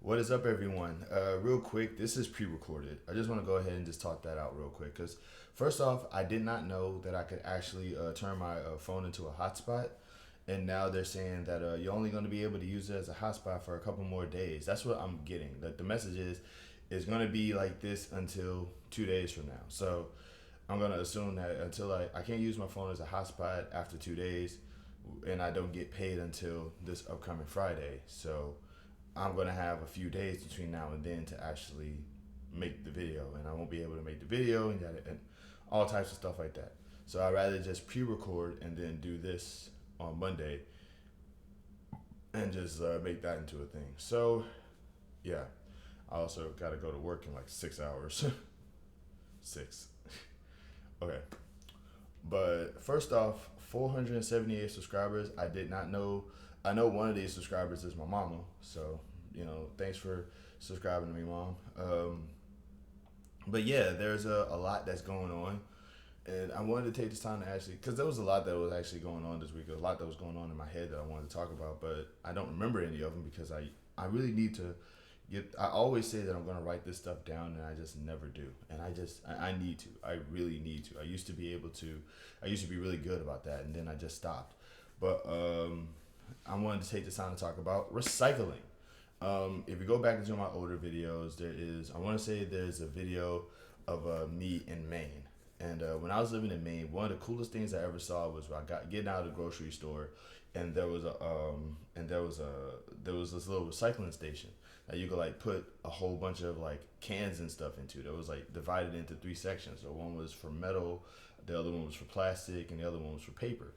What is up, everyone? Real quick, this is pre-recorded. I just want to go ahead and just talk that out real quick because, first off, I did not know that I could actually turn my phone into a hotspot, and now they're saying that you're only going to be able to use it as a hotspot for a couple more days. That's what I'm getting. That the message is going to be like this until 2 days from now. So I'm going to assume that until I can't use my phone as a hotspot after 2 days, and I don't get paid until this upcoming Friday. So I'm gonna have a few days between now and then to actually make the video, and I won't be able to make the video and all types of stuff like that. So I'd rather just pre-record and then do this on Monday and just make that into a thing. So yeah, I also got to go to work in like 6 hours. Six. Okay. But first off, 478 subscribers. I did not know. I know one of these subscribers is my mama. So, thanks for subscribing to me, mom. But yeah, there's a lot that's going on. And I wanted to take this time to actually, because there was a lot that was actually going on this week. There was a lot that was going on in my head that I wanted to talk about, but I don't remember any of them because I really need to I always say that I'm going to write this stuff down and I just never do. And I need to. I really need to. I used to be really good about that, and then I just stopped. But I wanted to take this time to talk about recycling. If you go back into my older videos, I want to say there's a video of me in Maine. And when I was living in Maine, one of the coolest things I ever saw was when I got getting out of the grocery store, and there was this little recycling station that you could like put a whole bunch of like cans and stuff into. That was like divided into three sections. So one was for metal, the other one was for plastic, and the other one was for paper.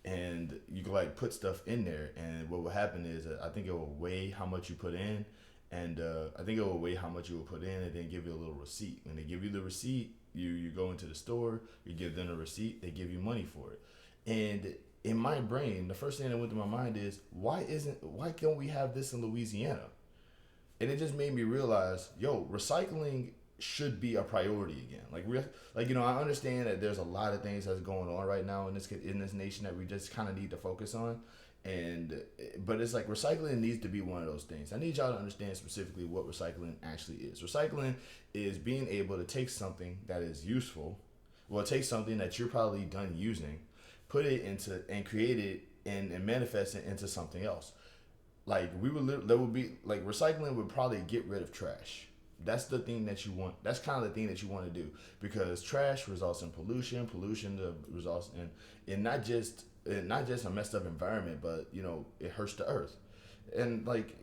And you could like put stuff in there, and what would happen is I think it will weigh how much you put in, and I think it will weigh how much you will put in, and then give you a little receipt. When they give you the receipt, you go into the store, you give them a receipt, they give you money for it. And in my brain, the first thing that went through my mind is why can't we have this in Louisiana? And it just made me realize, recycling should be a priority again. I understand that there's a lot of things that's going on right now in this nation that we just kind of need to focus on, and but it's like recycling needs to be one of those things. I need y'all to understand specifically what recycling actually is. Recycling is being able to take something that is useful, take something that you're probably done using, put it into and create it and manifest it into something else. Like there would be like recycling would probably get rid of trash. That's the thing that you want. That's kind of the thing that you want to do because trash results in pollution. Pollution results in not just a messed up environment, but it hurts the earth. And like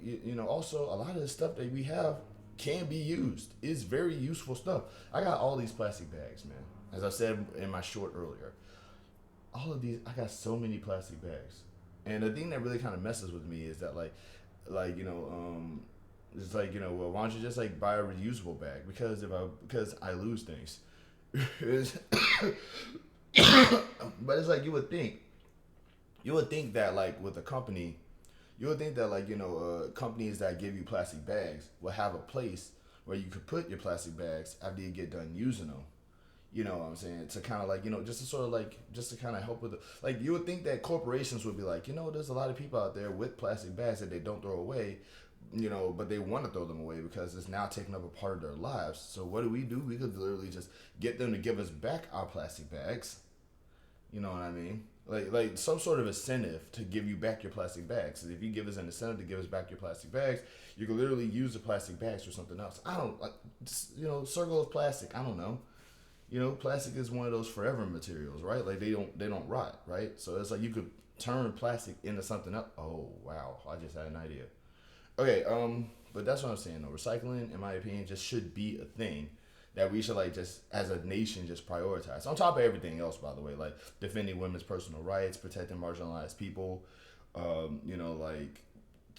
also a lot of the stuff that we have can be used. It's very useful stuff. I got all these plastic bags, man. As I said in my short earlier, all of these I got so many plastic bags. And the thing that really kind of messes with me is that it's like well, why don't you just like buy a reusable bag? Because I lose things. But it's like you would think that like with a company, you would think that companies that give you plastic bags will have a place where you could put your plastic bags after you get done using them. You know what I'm saying? To kind of just to sort of just to kind of help with you would think that corporations would be like, there's a lot of people out there with plastic bags that they don't throw away, but they want to throw them away because it's now taking up a part of their lives. So what do? We could literally just get them to give us back our plastic bags. You know what I mean? Like some sort of incentive to give you back your plastic bags. So if you give us an incentive to give us back your plastic bags, you can literally use the plastic bags for something else. I don't like, circle of plastic. I don't know. Plastic is one of those forever materials, right? Like they don't rot, right? So it's like you could turn plastic into something else. Oh wow, I just had an idea. Okay, but that's what I'm saying though. Recycling, in my opinion, just should be a thing that we should like just as a nation just prioritize. On top of everything else, by the way, like defending women's personal rights, protecting marginalized people, like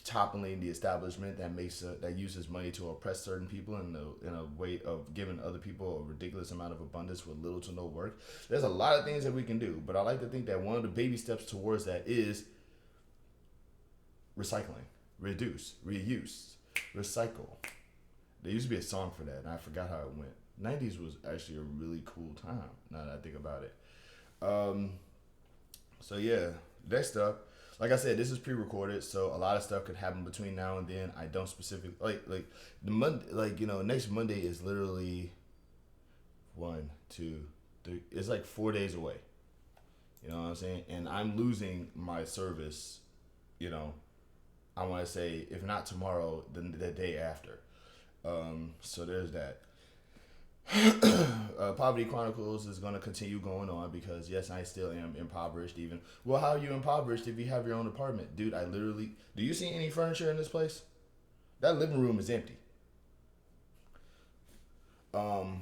toppling the establishment that uses money to oppress certain people in a way of giving other people a ridiculous amount of abundance with little to no work. There's a lot of things that we can do, but I like to think that one of the baby steps towards that is recycling, reduce, reuse, recycle. There used to be a song for that, and I forgot how it went. '90s was actually a really cool time. Now that I think about it. So yeah, next up, like I said, this is pre-recorded, so a lot of stuff could happen between now and then. I don't specifically like the Monday, like next Monday is literally 1, 2, 3. It's like 4 days away. You know what I'm saying? And I'm losing my service. You know, I want to say if not tomorrow, then the day after. So there's that. Poverty Chronicles is going to continue going on because yes, I still am impoverished. Even well, how are you impoverished if you have your own apartment, dude? I literally. Do you see any furniture in this place? That living room is empty. Um,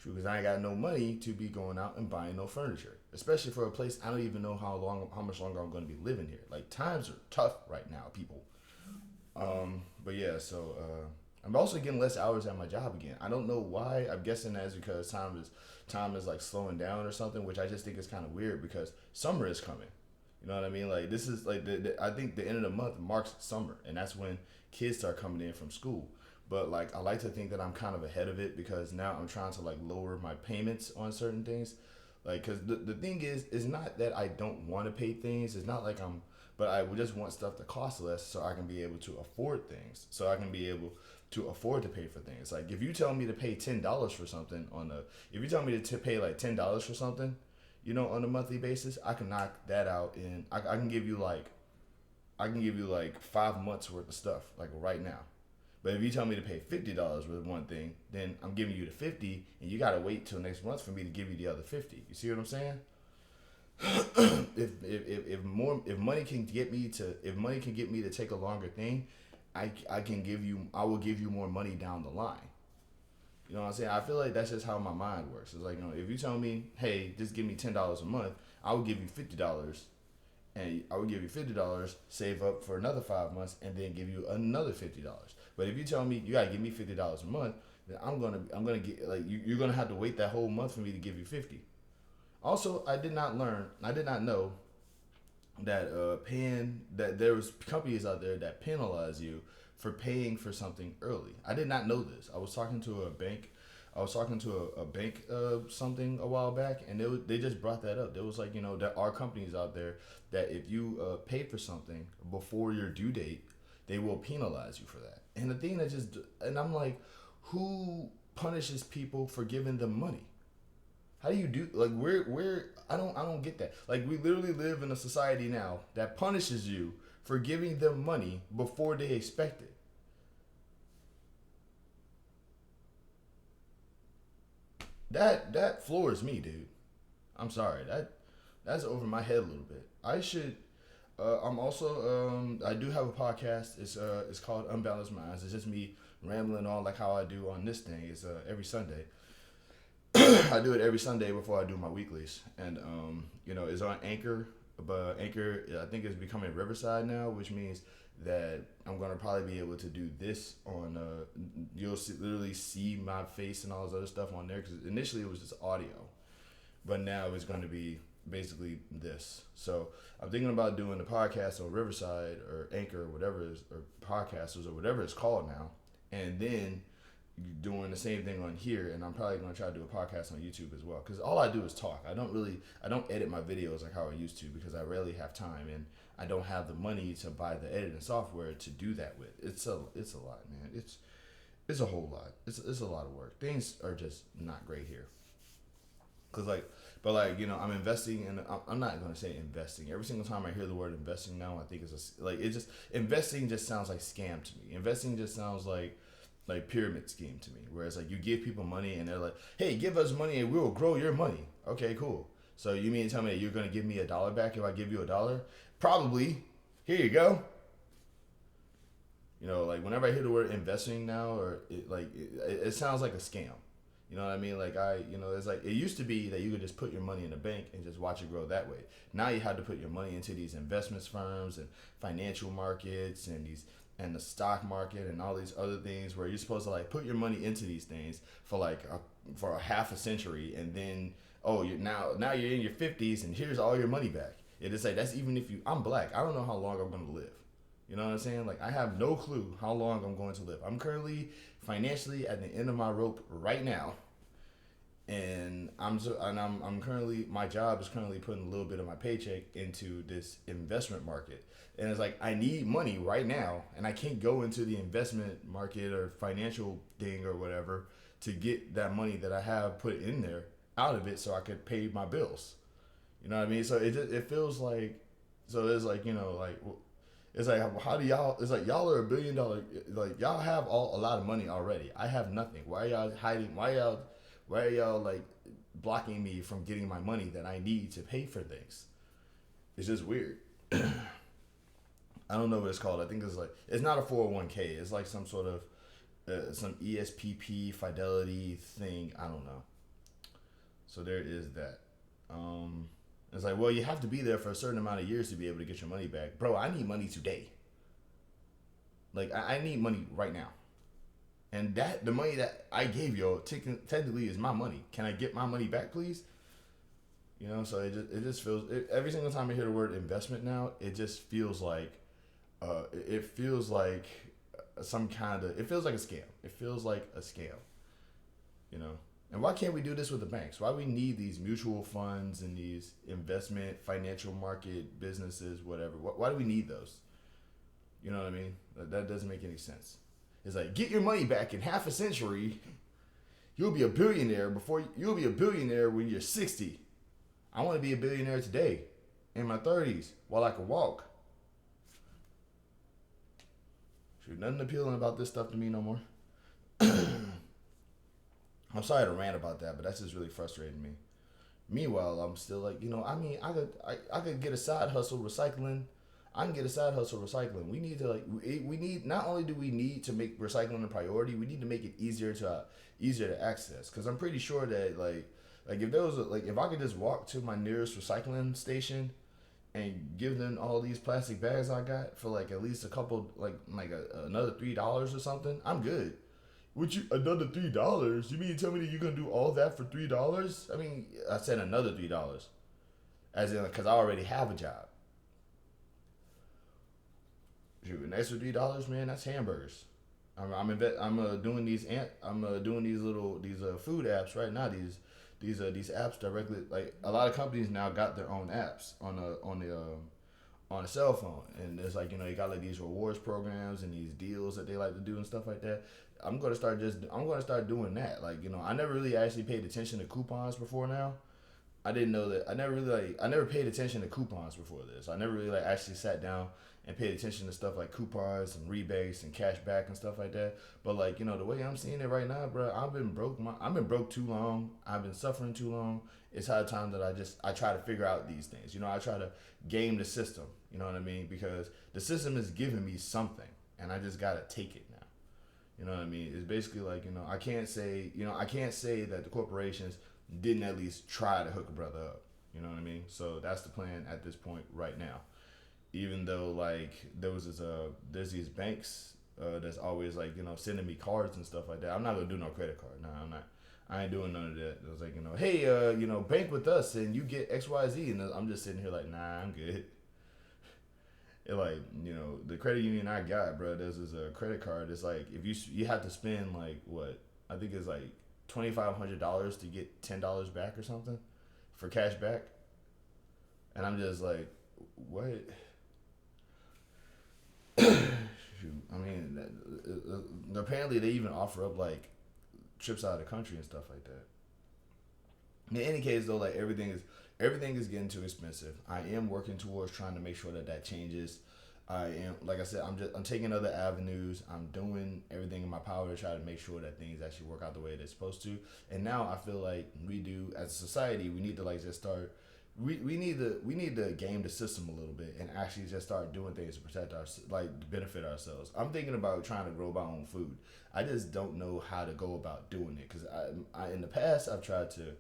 because I ain't got no money to be going out and buying no furniture, especially for a place I don't even know how much longer I'm going to be living here. Like times are tough right now, people. But yeah, so I'm also getting less hours at my job again. I don't know why. I'm guessing that's because time is like slowing down or something, which I just think is kind of weird because summer is coming. You know what I mean? Like this is like I think the end of the month marks summer, and that's when kids start coming in from school. But like I like to think that I'm kind of ahead of it because now I'm trying to like lower my payments on certain things. Like, cause the thing is, it's not that I don't want to pay things. It's not like but I would just want stuff to cost less so I can be able to afford things. So I can be able to afford to pay for things. Like if you tell me to pay $10 for something if you tell me to pay like $10 for something, on a monthly basis, I can knock that out in, I can give you like 5 months worth of stuff, like right now. But if you tell me to pay $50 with one thing, then I'm giving you the 50, and you gotta wait till next month for me to give you the other 50. You see what I'm saying? if money can get me to take a longer thing, I will give you more money down the line. You know what I'm saying? I feel like that's just how my mind works. It's like, if you tell me, hey, just give me $10 a month, I will give you $50, and I will give you $50, save up for another 5 months, and then give you another $50. But if you tell me you gotta give me $50 a month, then I'm gonna get like you're gonna have to wait that whole month for me to give you 50. Also, I did not know that paying that there was companies out there that penalize you for paying for something early. I did not know this. I was talking to a bank. Something a while back, and they just brought that up. There was like, there are companies out there that if you pay for something before your due date, they will penalize you for that. And the thing and I'm like, who punishes people for giving them money? How do you do like where I don't get that. Like we literally live in a society now that punishes you for giving them money before they expect it. That floors me, dude. I'm sorry. That's over my head a little bit. I should. I'm also. I do have a podcast. It's called Unbalanced Minds. It's just me rambling on like how I do on this thing. It's every Sunday. I do it every Sunday before I do my weeklies, and it's on Anchor. But Anchor, I think, is becoming Riverside now, which means that I'm gonna probably be able to do this on. Literally see my face and all this other stuff on there because initially it was just audio, but now it's going to be basically this. So I'm thinking about doing the podcast on Riverside or Anchor or whatever it is, or Podcasters or whatever it's called now, and then doing the same thing on here. And I'm probably going to try to do a podcast on YouTube as well because all I do is talk. I don't edit my videos like how I used to because I rarely have time and I don't have the money to buy the editing software to do that with. It's a lot, man. It's a whole lot. It's a lot of work. Things are just not great here. I'm investing in. I'm not gonna say investing. Every single time I hear the word investing now, I think investing just sounds like scam to me. Investing just sounds like pyramid scheme to me. Whereas like you give people money and they're like, hey, give us money and we will grow your money. Okay, cool. So you mean to tell me that you're gonna give me $1 back if I give you $1? Probably. Here you go. Like whenever I hear the word investing now, it sounds like a scam. You know what I mean? Like it's like it used to be that you could just put your money in a bank and just watch it grow that way. Now you have to put your money into these investments firms and financial markets and the stock market and all these other things where you're supposed to like put your money into these things for for a half a century, and then you're now you're in your 50s and here's all your money back. It is like that's even if I'm black. I don't know how long I'm gonna live. You know what I'm saying? Like, I have no clue how long I'm going to live. I'm currently financially at the end of my rope right now. and I'm currently, my job is currently putting a little bit of my paycheck into this investment market, and it's like I need money right now, and I can't go into the investment market or financial thing or whatever to get that money that I have put in there out of it so I could pay my bills. You know what I mean? So it feels like, so it's like, like, it's like, how do y'all? It's like y'all are $1 billion. Like y'all have a lot of money already. I have nothing. Why are y'all hiding? Why are y'all like blocking me from getting my money that I need to pay for things? It's just weird. I don't know what it's called. I think it's like, it's not a 401k. It's like some sort of some ESPP fidelity thing. I don't know. So there is that. It's like, well, you have to be there for a certain amount of years to be able to get your money back. Bro, I need money today. Like, I need money right now. And the money that I gave you technically is my money. Can I get my money back, please? So it just feels, every single time I hear the word investment now, it just feels like, it feels like some kind of, it feels like a scam. It feels like a scam, you know? And why can't we do this with the banks? Why we need these mutual funds and these investment, financial market businesses, whatever? Why do we need those? You know what I mean? That doesn't make any sense. It's like, get your money back in half a century. You'll be a billionaire you'll be a billionaire when you're 60. I want to be a billionaire today, in my 30s, while I can walk. Shoot, nothing appealing about this stuff to me no more. I'm sorry to rant about that, but that's just really frustrating me. Meanwhile, I'm still like, I could get a side hustle recycling. I can get a side hustle recycling. We need to we need, not only do we need to make recycling a priority, we need to make it easier to access. Because I'm pretty sure that like if there was if I could just walk to my nearest recycling station and give them all these plastic bags I got for like at least a couple another $3 or something, I'm good. Would you another $3? You mean tell me that you're gonna do all that for $3? I mean, I said another $3, as in because I already have a job. Shoot, an extra $3, man, that's hamburgers. I'm doing these food apps right now. These apps directly, like a lot of companies now got their own apps on a cell phone, and it's like you got like these rewards programs and these deals that they like to do and stuff like that. I'm gonna start doing that. Like I never really actually paid attention to coupons before now. I didn't know that. I never paid attention to coupons before this. I never really actually sat down and paid attention to stuff like coupons and rebates and cash back and stuff like that. But the way I'm seeing it right now, bro, I've been broke too long. I've been suffering too long. It's high time that I try to figure out these things. I try to game the system. You know what I mean? Because the system is giving me something, and I just gotta take it now. You know what I mean? It's basically like I can't say that the corporations didn't at least try to hook a brother up. You know what I mean? So that's the plan at this point right now. Even though there's these banks that's always sending me cards and stuff like that. I'm not gonna do no credit card. No, I'm not. I ain't doing none of that. It was like hey, bank with us and you get XYZ, and I'm just sitting here like, nah, I'm good. It the credit union I got, bro, this is a credit card. It's like if you have to spend I think it's like $2,500 to get $10 back or something for cash back, and I'm just like, what? Shoot, I mean, apparently they even offer up trips out of the country and stuff like that. In any case, though, everything is getting too expensive. I am working towards trying to make sure that changes. I am, like I said, I'm taking other avenues. I'm doing everything in my power to try to make sure that things actually work out the way they're supposed to. And now I feel like we do, as a society, we need to just start. We need to game the system a little bit and actually just start doing things to protect to benefit ourselves. I'm thinking about trying to grow my own food. I just don't know how to go about doing it because I in the past I've tried to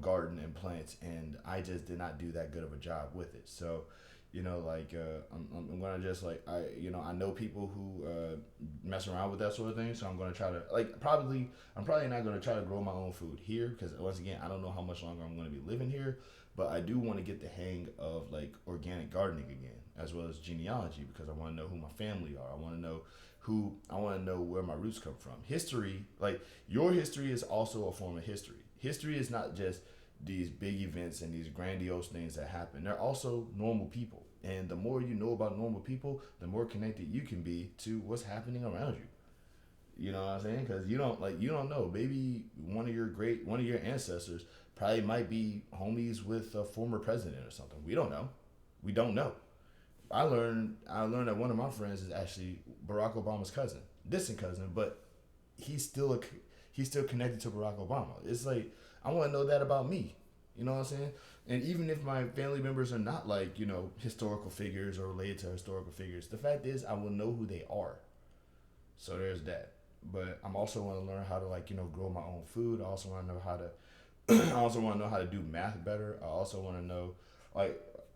garden and plant, and I just did not do that good of a job with it. So I'm gonna just I know people who mess around with that sort of thing, so I'm gonna try to I'm probably not gonna try to grow my own food here because once again I don't know how much longer I'm gonna be living here, but I do want to get the hang of organic gardening again, as well as genealogy, because I want to know who my family are. I want to know where my roots come from. History, your history is also a form of history. History is not just these big events and these grandiose things that happen. They're also normal people. And the more you know about normal people, the more connected you can be to what's happening around you. You know what I'm saying? Because you don't know. Maybe one of your ancestors probably might be homies with a former president or something. We don't know. We don't know. I learned that one of my friends is actually Barack Obama's cousin, distant cousin, but he's still connected to Barack Obama. It's like I want to know that about me. You know what I'm saying? And even if my family members are not like historical figures or related to historical figures, the fact is I will know who they are. So there's that. But I'm also want to learn how to grow my own food. I also want to know how to I also want to know how to do math better. I also want to know I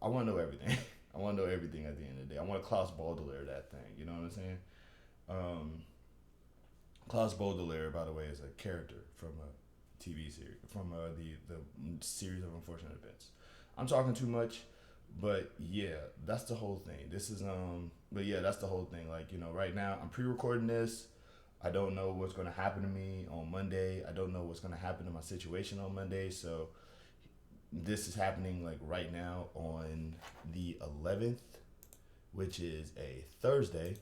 want to know everything. I want to know everything at the end of the day. I want to Klaus Baudelaire that thing. You know what I'm saying? Klaus Baudelaire, by the way, is a character from a TV series, from the series of unfortunate events. I'm talking too much, but yeah, that's the whole thing. But yeah, that's the whole thing. Right now I'm pre-recording this. I don't know what's going to happen to me on Monday. I don't know what's going to happen to my situation on Monday. So this is happening right now on the 11th, which is a Thursday.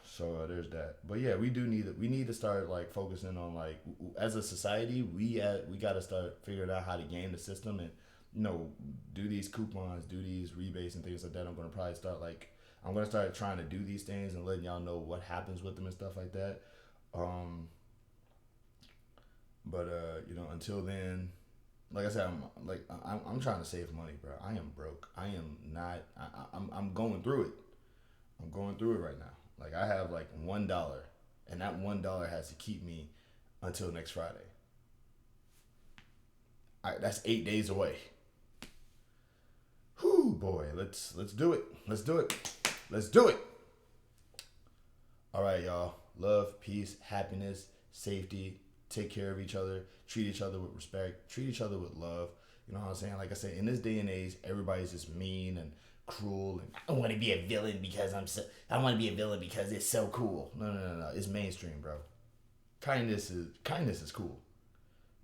So there's that. But yeah, we need to start focusing on as a society, we got to start figuring out how to game the system and do these coupons, do these rebates and things like that. I'm going to probably start I'm going to start trying to do these things and letting y'all know what happens with them and stuff like that. But until then, like I said, I'm trying to save money, bro. I am broke. I am not. I'm going through it. I'm going through it right now. I have $1, and that $1 has to keep me until next Friday. That's 8 days away. Whew, boy, let's do it. Let's do it. Let's do it. All right, y'all. Love, peace, happiness, safety. Take care of each other. Treat each other with respect. Treat each other with love. You know what I'm saying? Like I said, in this day and age, everybody's just mean and cruel. And I want to be a villain because I want to be a villain because it's so cool. No. It's mainstream, bro. Kindness is cool.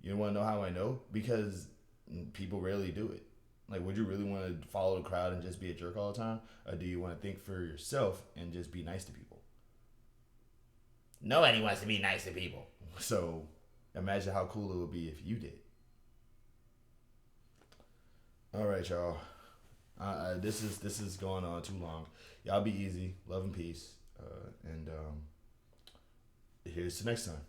You want to know how I know? Because people rarely do it. Would you really want to follow the crowd and just be a jerk all the time? Or do you want to think for yourself and just be nice to people? Nobody wants to be nice to people. So imagine how cool it would be if you did. All right, y'all. This is going on too long. Y'all be easy. Love and peace. And here's to next time.